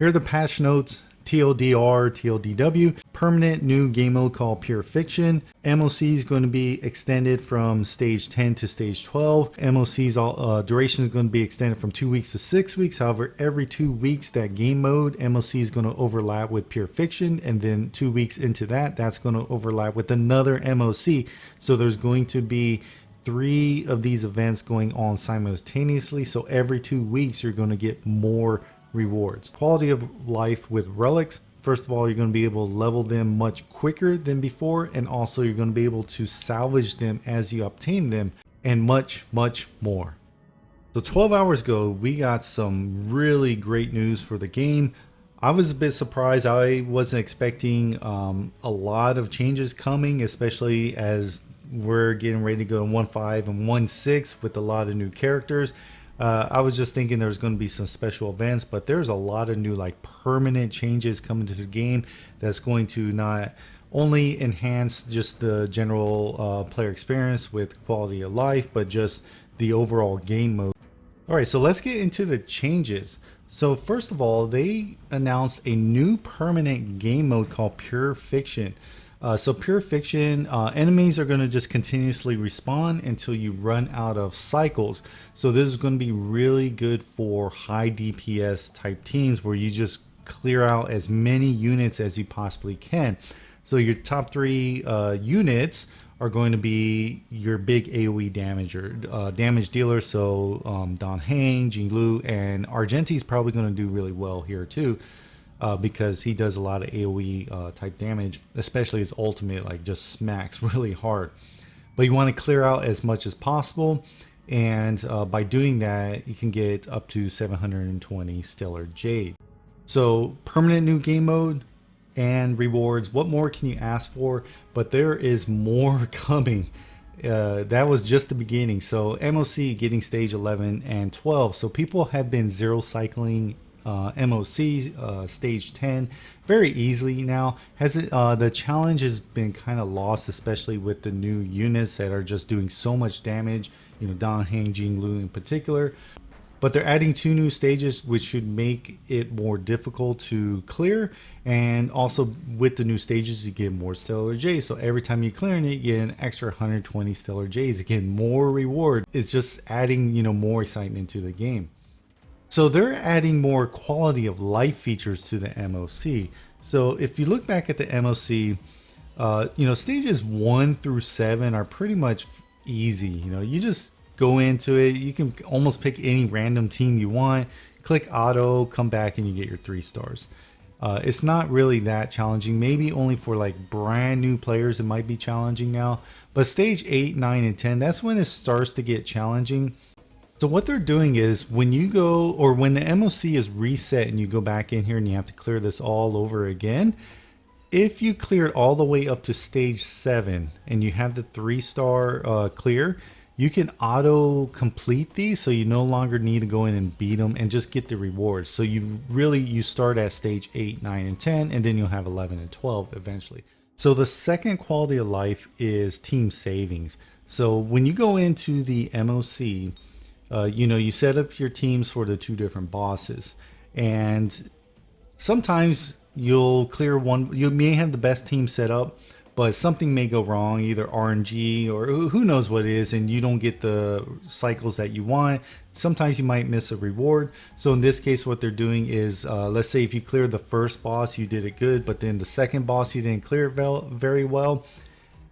Here are the patch notes. TLDR, TLDW, permanent new game mode called Pure Fiction. MoC is going to be extended from stage 10 to stage 12. MoC's duration is going to be extended from 2 weeks to 6 weeks. However, every 2 weeks that game mode, MoC is going to overlap with Pure Fiction, and then 2 weeks into that, that's going to overlap with another MoC. So there's going to be 3 of these events going on simultaneously. So every 2 weeks, you're going to get more rewards. Quality of life with relics. First of all, you're going to be able to level them much quicker than before, and also you're going to be able to salvage them as you obtain them, and much more. So 12 hours ago, we got some really great news for the game. I was a bit surprised. I wasn't expecting a lot of changes coming, especially as we're getting ready to go to 1.5 and 1.6 with a lot of new characters. I was just thinking there's going to be some special events, but there's a lot of new like permanent changes coming to the game that's going to not only enhance just the general player experience with quality of life, but just the overall game mode. All right, so let's get into the changes. So first of all, they announced a new permanent game mode called Pure Fiction. So Pure Fiction, enemies are going to just continuously respawn until you run out of cycles. So this is going to be really good for high DPS type teams where you just clear out as many units as you possibly can. So your top 3 units are going to be your big AoE damager, damage dealer. So Don Hang, Jinglu, and Argenti is probably going to do really well here too. Because he does a lot of AoE type damage, especially his ultimate like just smacks really hard. But you want to clear out as much as possible, and by doing that you can get up to 720 stellar Jade. So permanent new game mode and rewards, what more can you ask for? But there is more coming. That was just the beginning. So MoC getting stage 11 and 12. So people have been zero cycling MoC stage 10 very easily now. Has it the challenge has been kind of lost, especially with the new units that are just doing so much damage, you know, Dan Hang, Jinglu in particular. But they're adding 2 new stages which should make it more difficult to clear, and also with the new stages you get more stellar J's. So every time you clear it, you get an extra 120 stellar J's. Again, more reward. It's just adding, you know, more excitement to the game. So they're adding more quality of life features to the MoC. So if you look back at the MoC, you know, stages 1 through 7 are pretty much easy. You know, you just go into it. You can almost pick any random team you want, click auto, come back, and you get your 3 stars. It's not really that challenging. Maybe only for like brand new players it might be challenging now. But stage 8, 9, and 10, that's when it starts to get challenging. So what they're doing is when you go, or when the MoC is reset and you go back in here and you have to clear this all over again, if you clear it all the way up to stage 7 and you have the 3-star clear, you can auto complete these, so you no longer need to go in and beat them and just get the rewards. So you start at stage 8, 9, and 10, and then you'll have 11 and 12 eventually. So the second quality of life is team savings. So when you go into the MoC, you know, you set up your teams for the 2 different bosses, and sometimes you'll clear one. You may have the best team set up, but something may go wrong, either RNG or who knows what it is, and you don't get the cycles that you want. Sometimes you might miss a reward. So in this case, what they're doing is, let's say if you cleared the first boss, you did it good, but then the second boss you didn't clear it very well.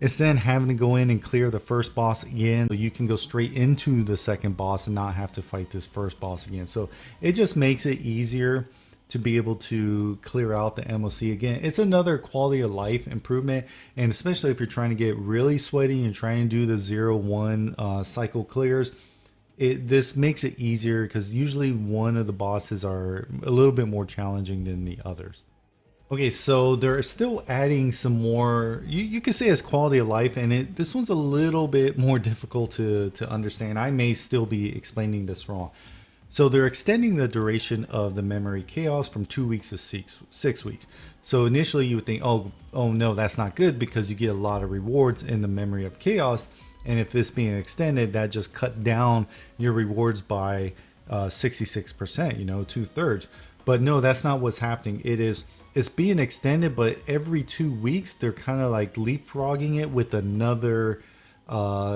Instead of having to go in and clear the first boss again, you can go straight into the second boss and not have to fight this first boss again. So it just makes it easier to be able to clear out the MoC again. It's another quality of life improvement, and especially if you're trying to get really sweaty and trying to do the 0-1 cycle clears, this makes it easier because usually one of the bosses are a little bit more challenging than the others. Okay, so they're still adding some more, you could say as quality of life, and this one's a little bit more difficult to understand. I may still be explaining this wrong. So they're extending the duration of the memory chaos from 2 weeks to 6 weeks. So initially you would think, oh no, that's not good because you get a lot of rewards in the memory of chaos. And if this being extended, that just cut down your rewards by 66%, you know, 2/3. But no, that's not what's happening. It's being extended, but every 2 weeks they're kind of like leapfrogging it with another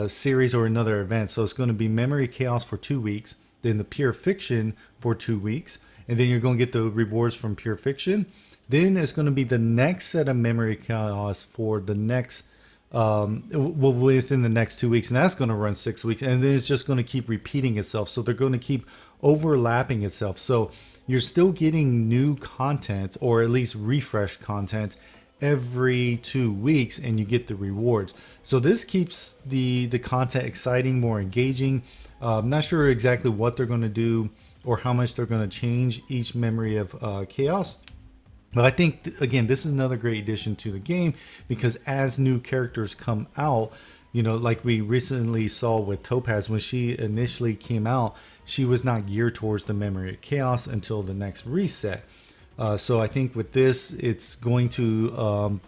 series or another event. So it's going to be Memory Chaos for 2 weeks, then the Pure Fiction for 2 weeks, and then you're going to get the rewards from Pure Fiction. Then it's going to be the next set of Memory Chaos for the next within the next 2 weeks, and that's going to run 6 weeks, and then it's just going to keep repeating itself. So they're going to keep overlapping itself. So you're still getting new content, or at least refresh content, every 2 weeks, and you get the rewards. So this keeps the content exciting, more engaging. I'm not sure exactly what they're going to do or how much they're going to change each Memory of Chaos. But I think, again, this is another great addition to the game, because as new characters come out, you know, like we recently saw with Topaz, when she initially came out, she was not geared towards the Memory of Chaos until the next reset. So I think with this, it's going to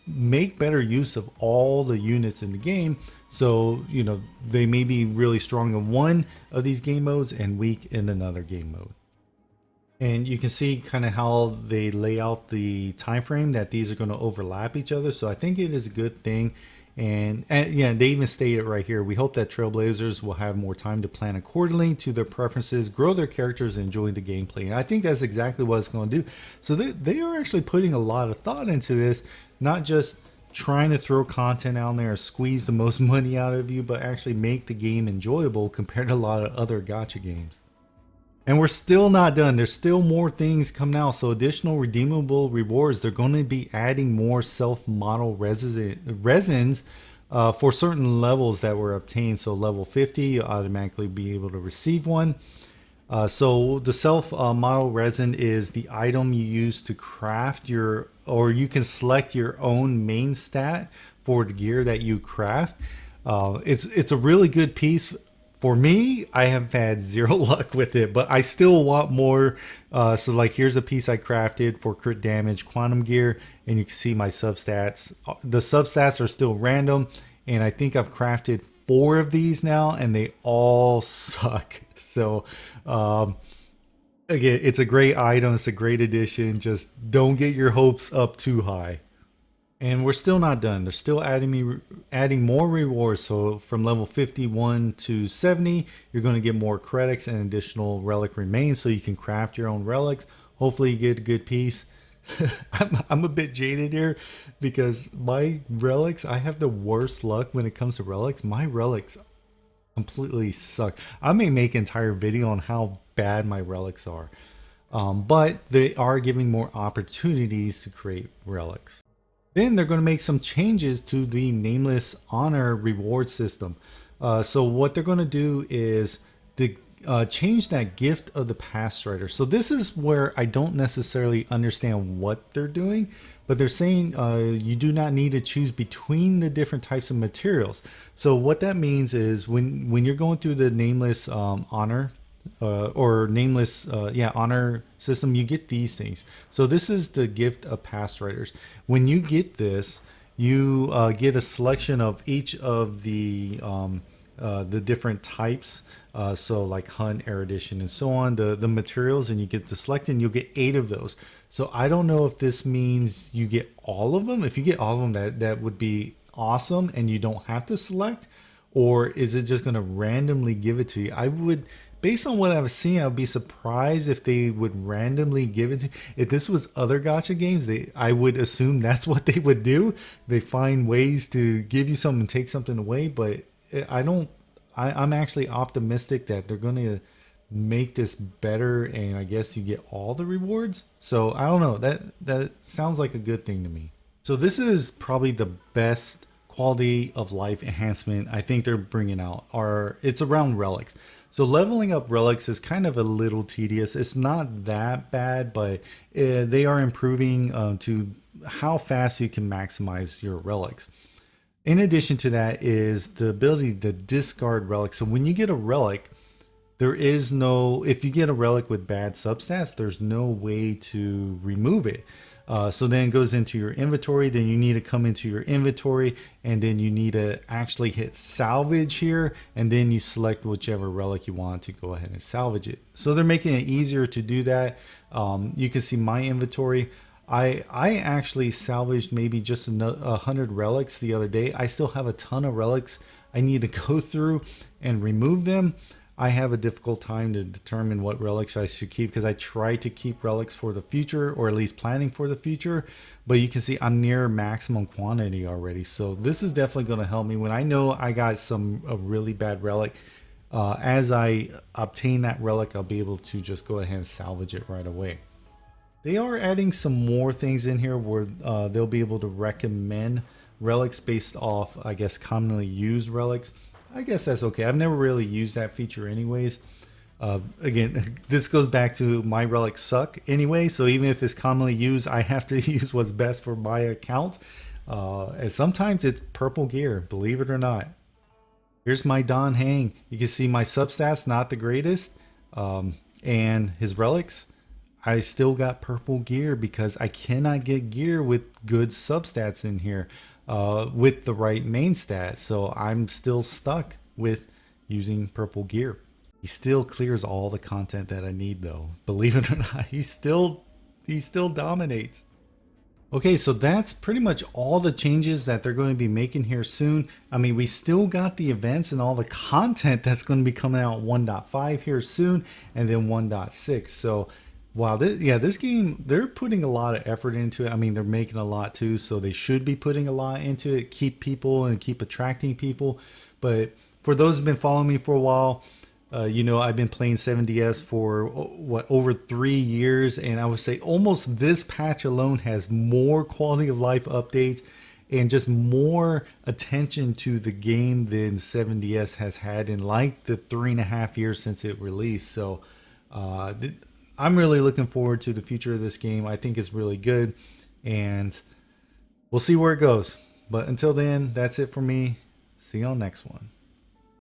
make better use of all the units in the game. So, you know, they may be really strong in one of these game modes and weak in another game mode. And you can see kind of how they lay out the time frame that these are going to overlap each other. So I think it is a good thing. And yeah, they even state it right here. We hope that Trailblazers will have more time to plan accordingly to their preferences, grow their characters, and enjoy the gameplay. And I think that's exactly what it's going to do. So they are actually putting a lot of thought into this, not just trying to throw content out there, squeeze the most money out of you, but actually make the game enjoyable compared to a lot of other gacha games. And we're still not done. There's still more things coming out. So additional redeemable rewards. They're going to be adding more self-model resins for certain levels that were obtained. So level 50, you'll automatically be able to receive one. So the self-model resin is the item you use to craft your, or you can select your own main stat for the gear that you craft. It's a really good piece. For me, I have had zero luck with it, but I still want more. So like, here's a piece I crafted for crit damage quantum gear, and you can see my substats. The substats are still random, and I think I've crafted 4 of these now, and they all suck. So again, it's a great item. It's a great addition. Just don't get your hopes up too high. And we're still not done. They're still adding more rewards. So from level 51 to 70, you're going to get more credits and additional relic remains, so you can craft your own relics. Hopefully you get a good piece. I'm a bit jaded here because my relics, I have the worst luck when it comes to relics. My relics completely suck. I may make an entire video on how bad my relics are. But they are giving more opportunities to create relics. Then they're going to make some changes to the Nameless Honor reward system. So what they're going to do is change that gift of the past writer. So this is where I don't necessarily understand what they're doing, but they're saying you do not need to choose between the different types of materials. So what that means is when you're going through the Nameless Honor or Nameless honor system, you get these things. So this is the gift of past writers. When you get this, you get a selection of each of the different types, so like hunt, erudition, and so on, the materials, and you get to select, and you'll get 8 of those. So I don't know if this means you get all of them. If you get all of them, that would be awesome, and you don't have to select. Or is it just going to randomly give it to you? I would, based on what I've seen, I'd be surprised if they would randomly give it to you. If this was other gacha games, I would assume that's what they would do. They find ways to give you something and take something away, but I'm actually optimistic that they're going to make this better, and I guess you get all the rewards. So I don't know, that sounds like a good thing to me. So this is probably the best quality of life enhancement I think they're bringing out. It's around relics. So leveling up relics is kind of a little tedious. It's not that bad, but they are improving to how fast you can maximize your relics. In addition to that is the ability to discard relics. So when you get a relic, if you get a relic with bad substats, there's no way to remove it. So then it goes into your inventory. Then you need to come into your inventory, and then you need to actually hit salvage here, and then you select whichever relic you want to go ahead and salvage it. So they're making it easier to do that. You can see my inventory. I actually salvaged maybe just 100 relics the other day. I still have a ton of relics I need to go through and remove them. I have a difficult time to determine what relics I should keep, because I try to keep relics for the future, or at least planning for the future. But you can see I'm near maximum quantity already. So this is definitely going to help me when I know I got a really bad relic. As I obtain that relic, I'll be able to just go ahead and salvage it right away. They are adding some more things in here where they'll be able to recommend relics based off, I guess, commonly used relics. I guess that's okay. I've never really used that feature anyways. Again, this goes back to my relics suck anyway, so even if it's commonly used, I have to use what's best for my account. And sometimes it's purple gear, believe it or not. Here's my Don Hang. You can see my substats not the greatest, and his relics. I still got purple gear because I cannot get gear with good substats in here. With the right main stats, so I'm still stuck with using purple gear. He still clears all the content that I need though, believe it or not. He still dominates. Okay, so that's pretty much all the changes that they're going to be making here soon. I mean, we still got the events and all the content that's going to be coming out 1.5 here soon, and then 1.6. So wow, this game, they're putting a lot of effort into it. I mean, they're making a lot too, so they should be putting a lot into it, keep people and keep attracting people. But for those who've been following me for a while, you know, I've been playing 7DS for over 3 years, and I would say almost this patch alone has more quality of life updates and just more attention to the game than 7DS has had in like the 3.5 years since it released. So I'm really looking forward to the future of this game. I think it's really good, and we'll see where it goes. But until then, that's it for me. See you on the next one.